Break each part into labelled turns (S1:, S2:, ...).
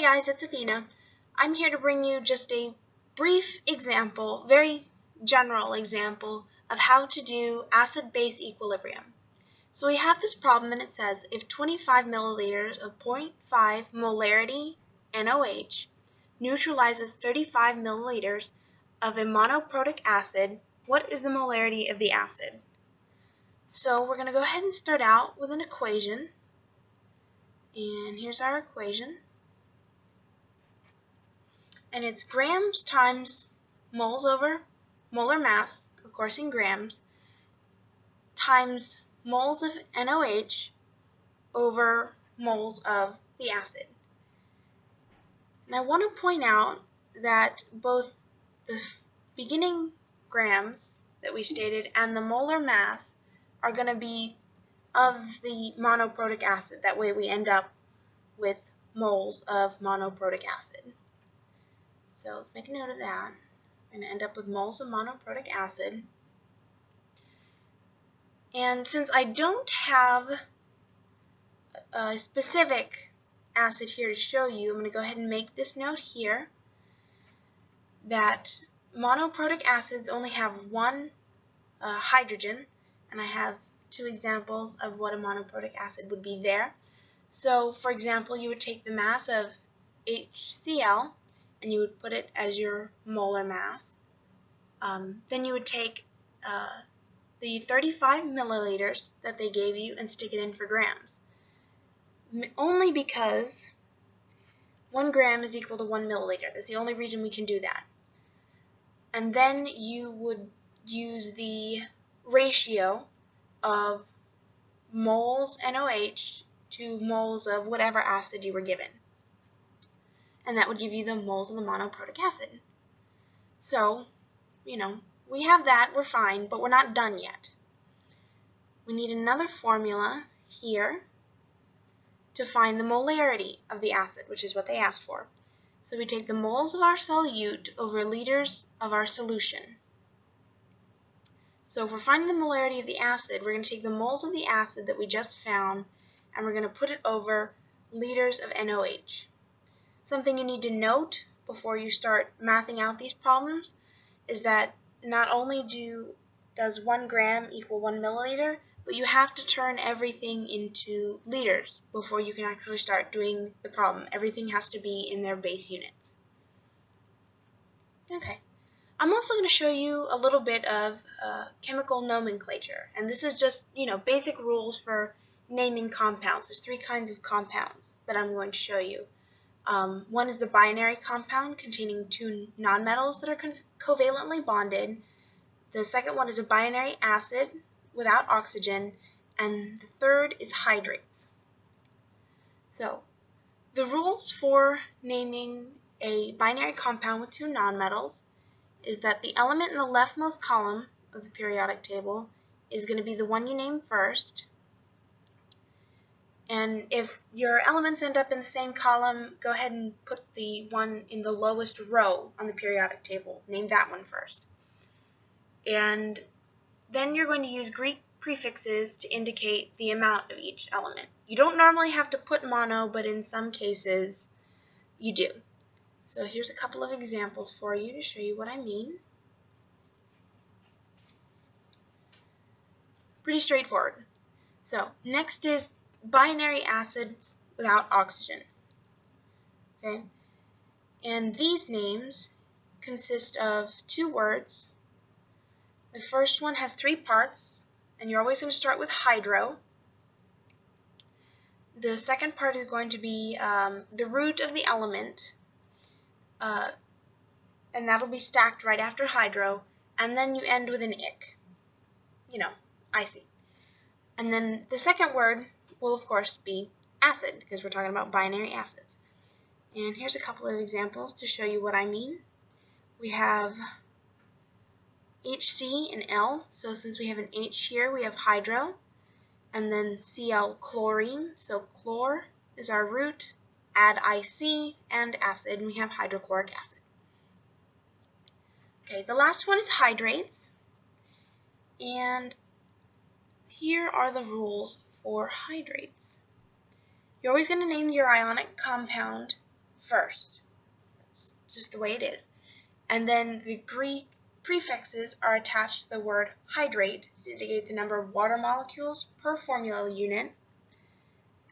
S1: Hey guys, it's Athena. I'm here to bring you just a brief example, very general example, of how to do acid-base equilibrium. So we have this problem and it says if 25 milliliters of 0.5 molarity NOH neutralizes 35 milliliters of a monoprotic acid, what is the molarity of the acid? So we're going to go ahead and start out with an equation. And here's our equation. And it's grams times moles over molar mass, of course in grams, times moles of NOH over moles of the acid. And I want to point out that both the beginning grams that we stated and the molar mass are going to be of the monoprotic acid. That way we end up with moles of monoprotic acid. So let's make a note of that. We're going to end up with moles of monoprotic acid. And since I don't have a specific acid here to show you, I'm going to go ahead and make this note here that monoprotic acids only have one hydrogen, and I have two examples of what a monoprotic acid would be there. So, for example, you would take the mass of HCl and you would put it as your molar mass. Then you would take the 35 milliliters that they gave you and stick it in for grams. Only because 1 gram is equal to 1 milliliter. That's the only reason we can do that. And then you would use the ratio of moles NOH to moles of whatever acid you were given. And that would give you the moles of the monoprotic acid. So, we have that, we're fine, but we're not done yet. We need another formula here to find the molarity of the acid, which is what they asked for. So we take the moles of our solute over liters of our solution. So if we're finding the molarity of the acid, we're going to take the moles of the acid that we just found and we're going to put it over liters of NOH. Something you need to note before you start mathing out these problems is that not only does 1 gram equal 1 milliliter, but you have to turn everything into liters before you can actually start doing the problem. Everything has to be in their base units. Okay. I'm also going to show you a little bit of chemical nomenclature, and this is just, basic rules for naming compounds. There's 3 kinds of compounds that I'm going to show you. One is the binary compound containing 2 nonmetals that are covalently bonded. The second one is a binary acid without oxygen, and the third is hydrates. So, the rules for naming a binary compound with 2 nonmetals is that the element in the leftmost column of the periodic table is going to be the one you name first. And if your elements end up in the same column, go ahead and put the one in the lowest row on the periodic table. Name that one first. And then you're going to use Greek prefixes to indicate the amount of each element. You don't normally have to put mono, but in some cases you do. So here's a couple of examples for you to show you what I mean. Pretty straightforward. So next is binary acids without oxygen. Okay? And these names consist of 2 words. The first one has 3 parts, and you're always going to start with hydro. The second part is going to be the root of the element, and that'll be stacked right after hydro, and then you end with an ic. Icy. And then the second word will, of course, be acid, because we're talking about binary acids. And here's a couple of examples to show you what I mean. We have HC and L, so since we have an H here, we have hydro, and then Cl chlorine, so chlor is our root, add IC and acid, and we have hydrochloric acid. Okay, the last one is hydrates, and here are the rules for hydrates. You're always going to name your ionic compound first. That's just the way it is. And then the Greek prefixes are attached to the word hydrate to indicate the number of water molecules per formula unit.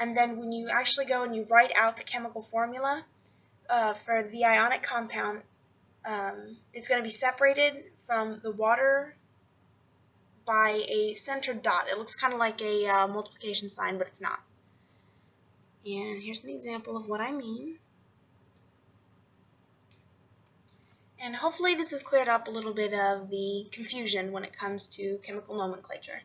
S1: And then when you actually go and you write out the chemical formula for the ionic compound, it's going to be separated from the water by a centered dot. It looks kind of like a multiplication sign, but it's not. And here's an example of what I mean. And hopefully this has cleared up a little bit of the confusion when it comes to chemical nomenclature.